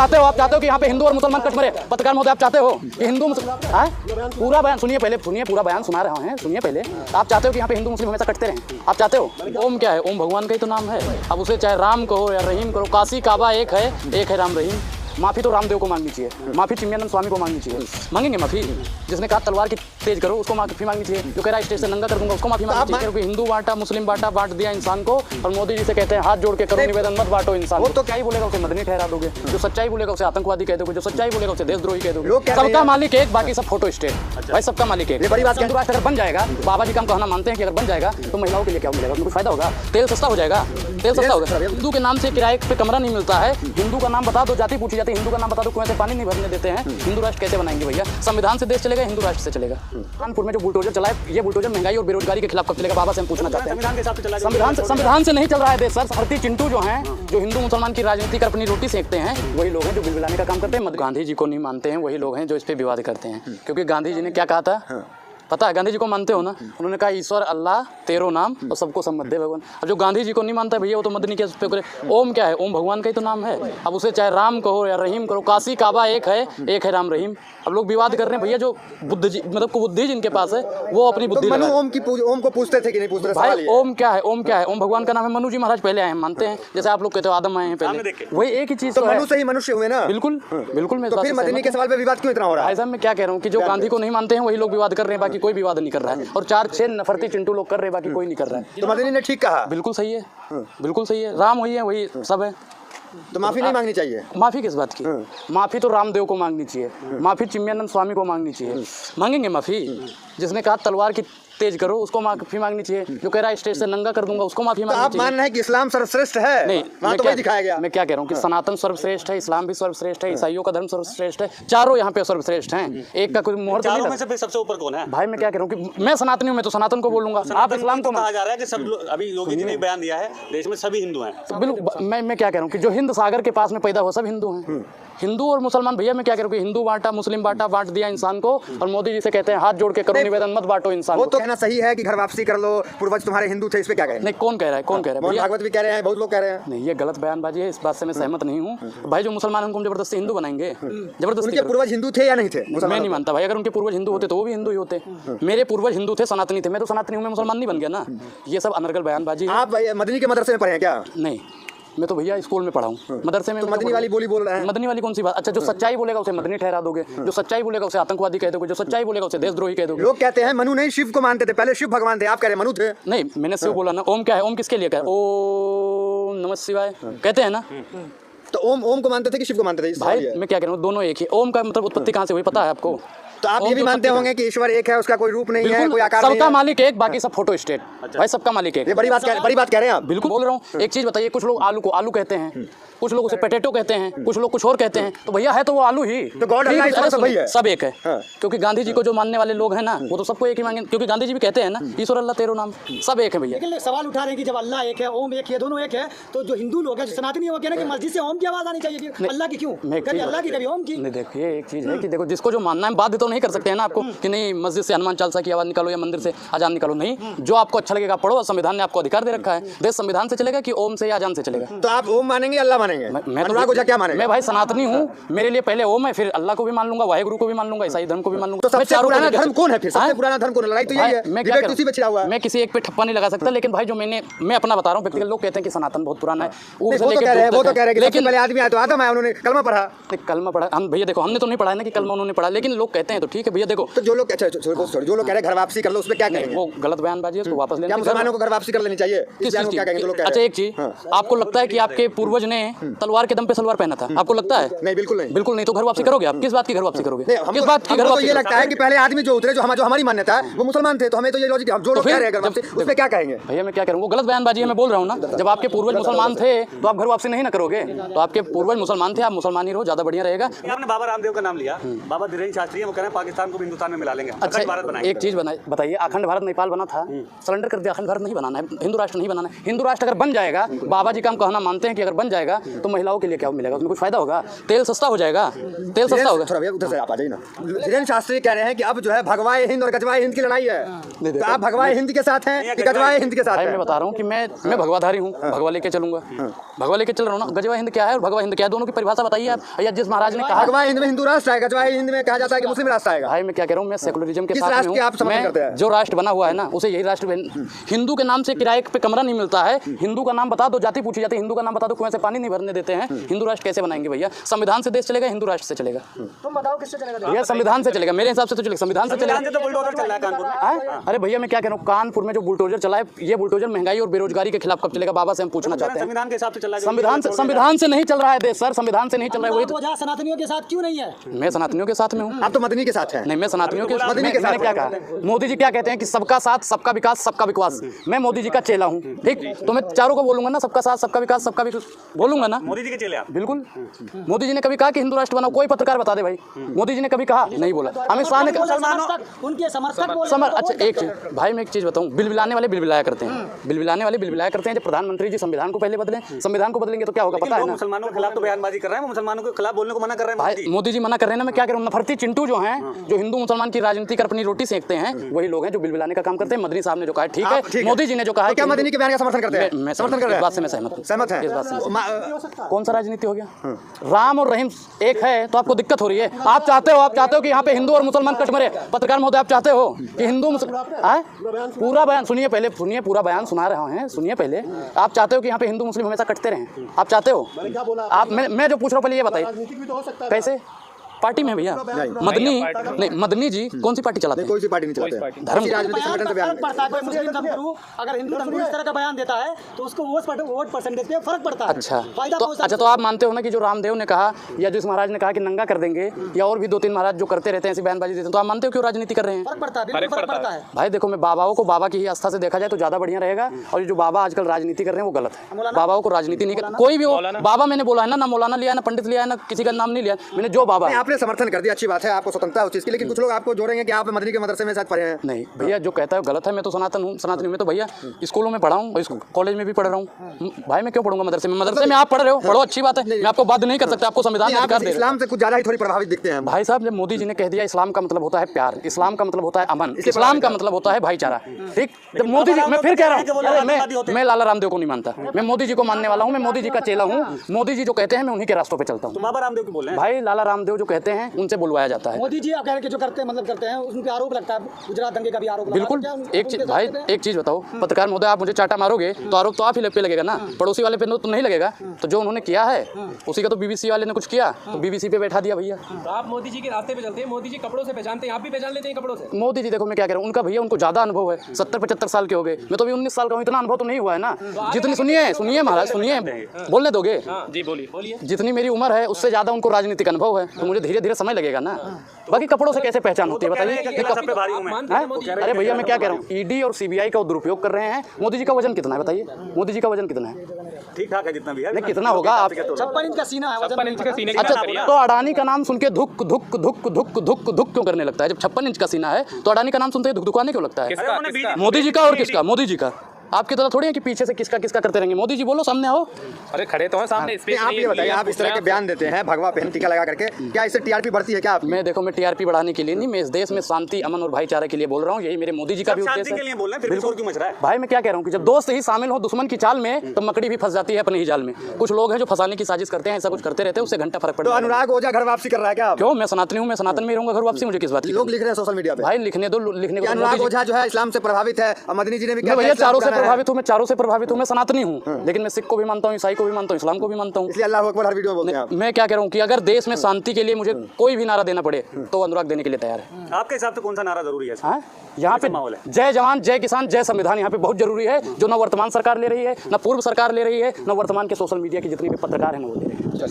चाहते हो कि यहाँ पे हिंदू और मुसलमान कट मरे? पत्रकार महोदय, आप चाहते हो कि हिंदू पूरा बयान सुनिए, पहले सुनिए, पूरा बयान सुना रहा हूँ, सुनिए पहले। आप चाहते हो कि यहाँ पे हिंदू मुस्लिम हमेशा कटते रहें? आप चाहते हो? ओम क्या है? ओम भगवान का ही तो नाम है। अब उसे चाहे राम कहो या रहीम करो, काशी काबा एक है राम रहीम। माफ़ी तो रामदेव को मांगनी चाहिए, माफ़ी चिन्मयानंद स्वामी को मांगनी चाहिए। मांगेंगे माफ़ी? जिसने कहा तलवार की तेज करो उसको माफ़ी मांगनी चाहिए। जो कह रहा है स्टेज से नंगा कर दूंगा उसको माफ़ी मांगनी चाहिए। क्योंकि हिंदू बांटा, मुस्लिम बांटा, बांट दिया इंसान को। और मोदी जी से कहते हैं हाथ जोड़ के करो निवेदन, मत बांटो इंसान। वो तो क्या ही बोलेगा उसे मदनी ठहरा दोगे, जो सच्चाई बोलेगा उसे आतंकवादी कह दोगे, जो सच्चाई बोलेगा उसे देशद्रोही कह दोगे। सबका मालिक एक, बाकी सब फोटो स्टेट। भाई सबका मालिक एक। बड़ी बात, हिंदू राष्ट्र अगर बन जाएगा, बाबा जी का हम कहना मानते हैं कि अगर बन जाएगा तो महिलाओं के लिए क्या मिलेगा? उनको फायदा होगा, तेल सस्ता हो जाएगा, तेल सस्ता होगा। हिंदू के नाम से किराए पे कमरा नहीं मिलता है। हिंदू का नाम बता दो, जाति पूछी जाती है, हिंदू का नाम बता दो, कुएं से पानी नहीं भरने देते हैं। हिंदू राष्ट्र कैसे बनाएंगे भैया? संविधान से देश चलेगा, हिंदू राष्ट्र से चलेगा? कानपुर में जो बुलडोजर चला है, ये बुलडोजर महंगाई और बेरोजगारी के खिलाफ कब चलेगा? बाबा से हम पूछना चाहते हैं। संविधान से नहीं चल रहा है देश सर। भारतीय चिंटू जो हैं, जो हिंदू मुसलमान की राजनीति कर अपनी रोटी सेकते हैं, वही लोग हैं जो बिल बिलाने का काम करते हैं। गांधी जी को नहीं मानते हैं, वही लोग हैं जो इस पे विवाद करते हैं। क्योंकि गांधी जी ने क्या कहा था पता है? गांधी जी को मानते हो ना? उन्होंने कहा ईश्वर अल्लाह तेरो नाम और सबको सम्मत दे भगवान। अब जो गांधी जी को नहीं मानता है भैया, वो तो मदनी के पे करे। ओम क्या है? ओम भगवान का ही तो नाम है। अब उसे चाहे राम कहो या रहीम करो, काशी काबा एक है राम रहीम। अब लोग विवाद कर रहे हैं भैया, जो बुद्ध जी मतलब बुद्धि जिनके पास है वो अपनी बुद्धि तो ओम को पूछते थे कि नहीं पूछते? भाई ओम क्या है? ओम क्या है? ओम भगवान का नाम है। मनु जी महाराज पहले आए हैं, मानते हैं। जैसे आप लोग कहते हो आदम आए हैं पहले, वही एक ही चीज। तो मनु से ही मनुष्य हुए ना? बिल्कुल बिल्कुल। मैं तो फिर मदनी के सवाल पे विवाद क्यों इतना हो रहा है? ऐसा मैं क्या कह रहा हूँ कि जो गांधी को नहीं मानते हैं वही लोग विवाद कर रहे हैं, बाकी कोई विवाद नहीं कर रहा है। और 4-6 नफरती चिंटू लोग कर रहे हैं, बाकी कोई नहीं कर रहा है। तो मदनी ने ठीक कहा? बिल्कुल सही है, बिल्कुल सही है। राम वही है, वही सब है। तो माफी नहीं मांगनी चाहिए? माफी किस बात की? माफी तो रामदेव को मांगनी चाहिए, माफी चिन्मयानंद स्वामी को मांगनी चाहिए। मांगेंगे माफी? जिसने कहा तलवार की तेज करो उसको माफी मांगनी चाहिए। जो कह रहा है स्टेज से नंगा कर दूंगा उसको माफी मांगनी चाहिए। आप मान रहे हैं कि इस्लाम सर्वश्रेष्ठ है? नहीं, वहाँ तो वही दिखाया गया। मैं क्या कह रहा हूँ कि सनातन सर्वश्रेष्ठ है, इस्लाम भी सर्वश्रेष्ठ है, ईसाइयों का धर्म सर्वश्रेष्ठ है, चारों यहाँ पे सर्वश्रेष्ठ हैं। एक का कोई मोहर चारों में से सबसे ऊपर कौन है? भाई मैं क्या कह रहा हूँ कि मैं सनातनी हूँ, मैं तो सनातन को बोलूंगा। आप इस्लाम को कहा जा रहा है कि सब लोग, अभी योगी जी ने बयान दिया है देश में सभी हिंदू हैं। बिल्कुल। मैं क्या कह रहा हूँ कि जो हिंद सागर के पास में पैदा हो सब हिंदू हैं। हिंदू और मुसलमान भैया मैं क्या कह रहा हूँ कि हिंदू बांटा, मुस्लिम बांटा, बांट दिया इंसान को। और मोदी जी से कहते हैं हाथ जोड़ के करो निवेदन, मत बांटो इंसान को। वो तो कहना सही है कि घर वापसी कर लो, पूर्वज तुम्हारे हिंदू थे, इस पे क्या कहें? नहीं, कौन कह रहा है? कौन कह रहा है? मोहन भागवत भी कह रहे हैं, बहुत लोग कह रहे हैं। नहीं, ये गलत बयानबाजी है, इस बात से मैं सहमत नहीं हूँ। भाई जो मुसलमान उनको हम जबरदस्ती हिंदू बनाएंगे? जबरदस्ती? उनके पूर्वज हिंदू थे या नहीं थे? मैं नहीं मानता भाई। अगर उनके पूर्वज हिंदू होते तो वो भी हिंदू ही होते। मेरे पूर्वज हिंदू थे, सनातनी थे। मैं तो सनातनी हूँ, मैं मुसलमान नहीं बन गया ना। ये सब अनर्गल बयानबाजी है। आप मदनी के मदरसे में पढ़े हैं क्या? नहीं, मैं तो भैया स्कूल में पढ़ा हूँ, मदरसे में। तो मदनी वाली बोली बोल रहे हैं? मदनी वाली कौन सी बात? अच्छा, जो सच्चाई बोलेगा उसे मदनी ठहरा दोगे, जो सच्चाई बोलेगा उसे आतंकवादी कह दोगे, जो सच्चाई बोलेगा उसे देशद्रोही कह दोगे। लोग कहते हैं मनु नहीं शिव को मानते थे, पहले शिव भगवान थे, आप कह रहे हैं मनु थे। नहीं, मैंने शिव बोला ना। ओम क्या है? ओम किसके लिए कहा? ओम नमः शिवाय कहते हैं ना। तो ओम को मानते थे कि शिव को मानते थे? भाई मैं क्या कह रहा हूँ, दोनों एक ही। ओम का मतलब उत्पत्ति कहाँ से हुई पता है आपको? तो आप ये भी मानते होंगे कि ईश्वर एक है, उसका कोई रूप नहीं है, कोई आकार नहीं है? सबका मालिक एक, बाकी सब फोटो स्टेट। भाई सबका मालिक एक। ये बड़ी बात कह रहे हैं आप? बिल्कुल बोल रहा हूँ। एक चीज बताइए, कुछ लोग आलू को आलू कहते हैं, कुछ लोग उसे पोटैटो कहते हैं, कुछ लोग कुछ और कहते हैं। तो भैया है तो वो आलू ही। तो गॉड अल्लाह ईश्वर सब वही है, सब एक है। क्योंकि गांधी जी को जो मानने वाले लोग हैं ना, वो तो सबको एक ही मांगे। क्योंकि गांधी जी भी कहते हैं ना ईश्वर अल्लाह तेरो नाम, सब एक है भैया। लेकिन सवाल उठा रहे हैं कि जब अल्लाह एक है, ओम एक है, दोनों एक है, तो जो हिंदू लोग हैं, जो सनातनी, वो कह रहे हैं कि मस्जिद से ओम की आवाज आनी चाहिए, अल्लाह की क्यों? कभी अल्लाह की, कभी ओम की। नहीं, देखिए एक चीज है कि देखो, जिसको जो मानना है बाध्य तो नहीं कर सकते हैं ना आपको कि नहीं मस्जिद से हनुमान चालीसा की आवाज निकालो या मंदिर से अजान निकालो। नहीं, जो आपको अच्छा लगेगा पढ़ो। संविधान ने आपको अधिकार दे रखा है। देश संविधान से चलेगा कि ओम से या अजान से चलेगा? तो आप ओम मानेंगे, अल्लाह मानेंगे? मैं क्या मानेंगे? मैं भाई सनातनी हूँ, मेरे लिए पहले ओम है, फिर अल्लाह को भी मान लूंगा, वाहेगुरु को भी मान लूंगा, ईसाई धर्म को भी मान लूंगा। तो सबसे पुराना धर्म कौन है फिर? सबसे पुराना धर्म कौन है? लड़ाई तो यही है, मैं क्या उसी पे छिड़ा हुआ है। मैं किसी एक पे ठप्पा नहीं लगा सकता, लेकिन भाई जो मैं अपना बता रहा हूँ व्यक्तिगत। लोग कहते हैं कि सनातन बहुत पुराना है, वो तो कह रहे हैं, लेकिन पहले आदमी आया तो आदम आया, उन्होंने कलमा पढ़ा। कलमा पढ़ा हम भैया, देखो हमने तो नहीं पढ़ा है ना कि कलमा उन्होंने पढ़ा, लेकिन लोग कहते हैं तो ठीक है भैया। देखो तो जो लोग कह रहे हैं घर वापसी कर लो, उसमें क्या कहेंगे? वो गलत बयानबाजी है, उसको वापस लेना। क्या मुसलमानों को घर वापसी कर लेनी चाहिए? अच्छा एक चीज, आपको लगता है कि आपके पूर्वज ने तलवार के दम पे सलवार पहना था? आपको लगता है? नहीं, बिल्कुल नहीं। बिल्कुल नहीं। तो घर वापसी करोगे आप? किस बात की घर वापसी करोगे? किस बात की घर वापसी? ये लगता है कि पहले आदमी जो उतरे, जो हमारी मान्यता है, वो मुसलमान थे, तो हमें तो ये लॉजिक, हम जो लोग कह रहे हैं घर वापसी, उसमें क्या कहेंगे? भैया मैं क्या करूँ, वो गलत बयानबाजी है, मैं बोल रहा हूँ ना। जब आपके पूर्वज मुसलमान थे तो आप घर वापसी नहीं ना करोगे? तो आपके पूर्वज मुसलमान थे, आप मुसलमान ही रहो, ज्यादा बढ़िया रहेगा। आपने बाबा रामदेव का नाम लिया, बाबा धीरेन्द्र शास्त्री, वो कह रहे हैं पाकिस्तान को भी हिंदुस्तान में मिला लेंगे। अच्छा एक चीज बताइए, अखंड भारत नेपाल बना था, सरेंडर कर दिया। अखंड भारत नहीं बनाना है, हिंदू राष्ट्र नहीं बनाना है। हिंदू राष्ट्र अगर बन जाएगा, बाबा जी का हम कहना मानते हैं कि अगर बन जाएगा तो महिलाओं के लिए क्या मिलेगा? उसमें कुछ फायदा होगा? तेल सस्ता हो जाएगा, तेल सस्ता होगा। उधर से आप आ जाइए ना। धीरेन्द्र शास्त्री कह रहे हैं कि अब जो है भगवाए हिंद और गजवाए हिंद की लड़ाई है। तो आप भगवाए हिंद के साथ हैं गजवाए हिंद के साथ? मैं बता रहा हूँ कि मैं भगवाधारी हूँ, भगवा लेके चलूंगा, भगवा लेके चल रहा हूँ ना। गजवा हिंद क्या है? है और भगवा हिंद क्या है, दोनों की परिभाषा बताइए आप। या जिस महाराज ने कहा भगवा हिंद में हिंदू राष्ट्र आएगा, गजवाई हिंद में कहा जाता है कि मुस्लिम राष्ट्र आएगा। भाई मैं क्या कह रहा हूँ, मैं सेकुलरिज्म के किस साथ राष्ट्र में के आप हूँ। समर्थन करते हैं? मैं जो राष्ट्र बना हुआ है ना उसे यही राष्ट्र हिंदू के नाम से किराए पे कमरा नहीं मिलता है। हिंदू का नाम बता दो, जाति पूछी जाती है, हिंदू का नाम बता दो, कुएं से पानी नहीं भरने देते हैं। हिंदू राष्ट्र कैसे बनाएंगे भैया? संविधान से देश चलेगा, हिंदू राष्ट्र से चलेगा? तुम बताओ किससे चलेगा? भैया संविधान से चलेगा, मेरे हिसाब से तो चलेगा, संविधान से चलेगा। तो बुलडोजर चल रहा है कानपुर में। अरे भैया मैं क्या कह रहा हूँ, कानपुर में जो बुलडोजर चला है, ये बुलडोजर महंगाई और बेरोजगारी के खिलाफ कब चलेगा? बाबा से हम पूछना चाहते हैं। संविधान के हिसाब से चल रहा है। संविधान से नहीं चल रहा है देश सर, संविधान से नहीं चल रहा है। वही तो वजह सनातनियों के साथ क्यों नहीं है? मैं सनातनियों के साथ में हूँ। आप तो मदनी के साथ हैं। नहीं, मैं सनातनियों के मदनी के मैंने साथ क्या कहा? मोदी जी क्या कहते हैं कि सबका साथ, सबका विकास, सबका विकास। मैं मोदी जी का चेला हूँ, ठीक? तो मैं चारों को बोलूंगा ना, सबका साथ, सबका विकास, सबका विकास बोलूंगा ना। मोदी जी के चेले आप? बिल्कुल। मोदी जी ने कभी कहा कि हिंदू राष्ट्र बनाओ? कोई पत्रकार बता दे भाई, मोदी जी ने कभी कहा? नहीं बोला। अमित शाह ने उनके समर्थक अच्छा एक चीज भाई, मैं एक चीज बताऊं, बिलबिलाने वाले बिलबिलाया करते हैं, बिलबिलाने वाले बिलबिलाया करते हैं। जब प्रधानमंत्री जी संविधान को पहले बदलें, संविधान को बदलेंगे तो क्या होगा पता है ना? मुसलमानों के खिलाफ तो बयानबाजी कर रहे हैं, मुसलमानों के खिलाफ बोलने को मना कर रहे हैं भाई मोदी जी मना कर रहे हैं ना। मैं क्या करूँ? नफरती चिंटू जो हैं, जो हिंदू मुसलमान की राजनीति कर अपनी रोटी सेकते हैं, वही लोग हैं जो बिलबिलाने का काम करते हैं। मदनी साहब ने जो कहा ठीक है, मोदी जी ने जो कहा है, क्या मदनी के बयान का समर्थन करते हैं? मैं समर्थन कर रहे इस हैं? बात से मैं सहमत हूँ। सहमत है इस बात से कौन सा राजनीति हो गया? हाँ। राम और रहीम एक है तो आपको दिक्कत हो रही है। आप चाहते हो कि यहाँ पे हिंदू और मुसलमान कट मरे। पत्रकार महोदय आप चाहते हो कि हिंदू पूरा बयान सुनिए पहले, सुनिए पूरा बयान सुना रहा हैं, सुनिए पहले। आप चाहते हो कि यहाँ पे हिंदू मुस्लिम हमेशा कटते रहें? आप चाहते हो? आप मैं जो पूछ रहा हूँ पहले ये बताइए, कैसे पार्टी में भैया? मदनी नहीं, मदनी जी कौन सी पार्टी चलाते हैं? कोई सी पार्टी नहीं चलाते। धर्म राजनीतिक संगठन से बयान पड़ता है। कोई मुस्लिम धर्मगुरु अगर हिंदू धर्मगुरु इस तरह का बयान देता है तो उसको वोट परसेंटेज पे फर्क पड़ता है। अच्छा तो आप मानते हो ना कि जो रामदेव ने कहा या जिस महाराज ने कहा कि नंगा कर देंगे, या और भी 2-3 महाराज जो करते रहते हैं ऐसी बयानबाजी देते हैं, तो आप मानते हो क्यों राजनीति कर रहे हैं? फर्क पड़ता है, बिल्कुल फर्क पड़ता है। भाई देखो, मैं बाबाओं को बाबा की ही आस्था से देखा जाए तो ज्यादा बढ़िया रहेगा। और जो बाबा आजकल राजनीति कर रहे हैं वो गलत है। बाबाओं को राजनीति नहीं कर, कोई भी हो बाबा, मैंने बोला है ना मौलाना लिया, ना पंडित लिया, ना किसी का नाम नहीं लिया मैंने। जो बाबा आपने समर्थन कर दिया, अच्छी बात है, आपको स्वतंत्रता उस चीज की, लेकिन कुछ लोग आपको जोड़ेंगे कि आप मदनी के मदरसे में शायद पढ़े हैं। नहीं भैया, जो कहता है गलत है। मैं तो सनातन हूँ, सनातनी में तो भैया स्कूलों में पढ़ा हूँ, कॉलेज में भी पढ़ रहा हूँ। भाई मैं क्यों पढ़ूंगा मदरसे में? मदरसे में आप पढ़ रहे हो, पढ़ो, अच्छी बात है, मैं आपको बाध्य नहीं कर सकता, आपको संविधान अधिकार दे। इस्लाम से कुछ ज्यादा ही थोड़ी प्रभावित दिखते हैं भाई साहब। जब मोदी जी ने कह दिया इस्लाम का मतलब होता है प्यार, इस्लाम का मतलब होता है अमन, इस्लाम का मतलब होता है भाईचारा, ठीक? जब मोदी जी, मैं फिर कह रहा हूँ, मैं लाला रामदेव को नहीं मानता, मैं मोदी जी को मानने वाला हूँ, मैं मोदी जी का चेला हूँ। मोदी जी जो कहते हैं मैं उन्हीं के रास्तों पे चलता हूँ। बाबा रामदेव की बोल रहे हैं भाई, लाला रामदेव जो कहते हैं उनसे बुलवाया जाता है। मोदी जी आप कह रहे हैं कि जो करते हैं उन पे आरोप लगता है, गुजरात दंगे का भी आरोप। बिल्कुल। एक चीज भाई, एक चीज बताओ, पत्रकार महोदय, आप मुझे चाटा मारोगे तो आरोप तो आप ही पे लगेगा ना, पड़ोसी वाले पे तो नहीं लगेगा। तो जो उन्होंने किया है उसी का तो बीबीसी वाले ने कुछ किया तो बीबीसी पे बैठा दिया भैया। तो आप मोदी जी के रास्ते पे चलते हैं, मोदी जी कपड़ों से पहचानते हैं, आप भी पहचान लेते हैं कपड़ों से। मोदी जी देखो मैं क्या कह रहा हूँ, उनका भैया उनको ज्यादा अनुभव है, 70-75 साल के हो गए, मैं तो अभी 19 साल का हूँ, इतना अनुभव तो नहीं हुआ है ना। जितनी सुनिए महाराज, सुनिए, बोलने दोगे? जी बोलिए। जितनी मेरी उम्र है उससे ज्यादा उनको राजनीतिक अनुभव है, तो मुझे धीरे धीरे समय लगेगा ना। बाकी कपड़ों से कैसे पहचान होती है बताइए? अरे भैया मैं क्या कह रहा हूँ, ईडी और सीबीआई का दुरुपयोग कर रहे हैं। मोदी जी का वजन कितना है बताइए? मोदी जी का वजन कितना है? ठीक ठाक है जितना भी है। नहीं, कितना होगा आप? 56 इंच का सीना है, 56 इंच का सीने। अच्छा तो अडानी का नाम सुन के धुक धुक धुक धुक धुक धुक क्यों करने लगता है? जब 56 इंच का सीना है तो अडानी का नाम सुनते ही धुक धुकाने क्यों लगता है? मोदी जी का और किसका? मोदी जी का। आपकी तरह थोड़ी है कि पीछे से किसका किसका करते रहेंगे। मोदी जी बोलो, सामने आओ। अरे खड़े तो हैं सामने। आप ये बताइए, आप इस तरह के बयान देते हैं भगवा पहन टीका लगा करके, क्या इससे टीआरपी बढ़ती है क्या? मैं देखो, मैं टीआरपी बढ़ाने के लिए नहीं, मैं इस देश में शांति, अमन और भाईचारे के लिए बोल रहा हूँ। यही मेरे मोदी जी का भी उद्देश्य है। भाई मैं क्या कह रहा हूँ कि जब दोस्त ही शामिल हो दुश्मन की चाल में तो मकड़ी भी फंस जाती है अपने ही जाल में। कुछ लोग हैं जो फंसाने की साजिश करते हैं, ऐसा कुछ करते रहते हैं, उससे घंटा फर्क पड़ता है। है। अनुराग ओझा घर वापसी कर रहा है क्या? क्यों? मैं सनातनी हूँ, मैं सनातन में रहूंगा, घर वापसी मुझे किस बात की? लोग लिख रहे हैं सोशल मीडिया पे। भाई लिखने दो, लिखने को। अनुराग ओझा जो है इस्लाम से प्रभावित है, और मदनी जी ने भी भैया चारों से प्रभावित हूँ, मैं चारों से प्रभावित हूँ। मैं सनातनी हूँ, लेकिन मैं सिख को भी मानता हूँ, ईसाई को भी मानता हूँ, इस्लाम को भी मानता हूँ। इसलिए अल्लाह अकबर हर वीडियो में बोलते हैं आप। मैं क्या कह रहा हूँ कि अगर देश में शांति के लिए मुझे कोई भी नारा देना पड़े तो अनुराग देने के लिए तैयार है। आपके हिसाब से कौन सा नारा जरूरी है? यहाँ पे जय जवान जय किसान जय संविधान यहाँ पे बहुत जरूरी है, जो न वर्तमान सरकार ले रही है, न पूर्व सरकार ले रही है, न वर्तमान के सोशल मीडिया की जितनी भी पत्रकार हैं वो ले रही है।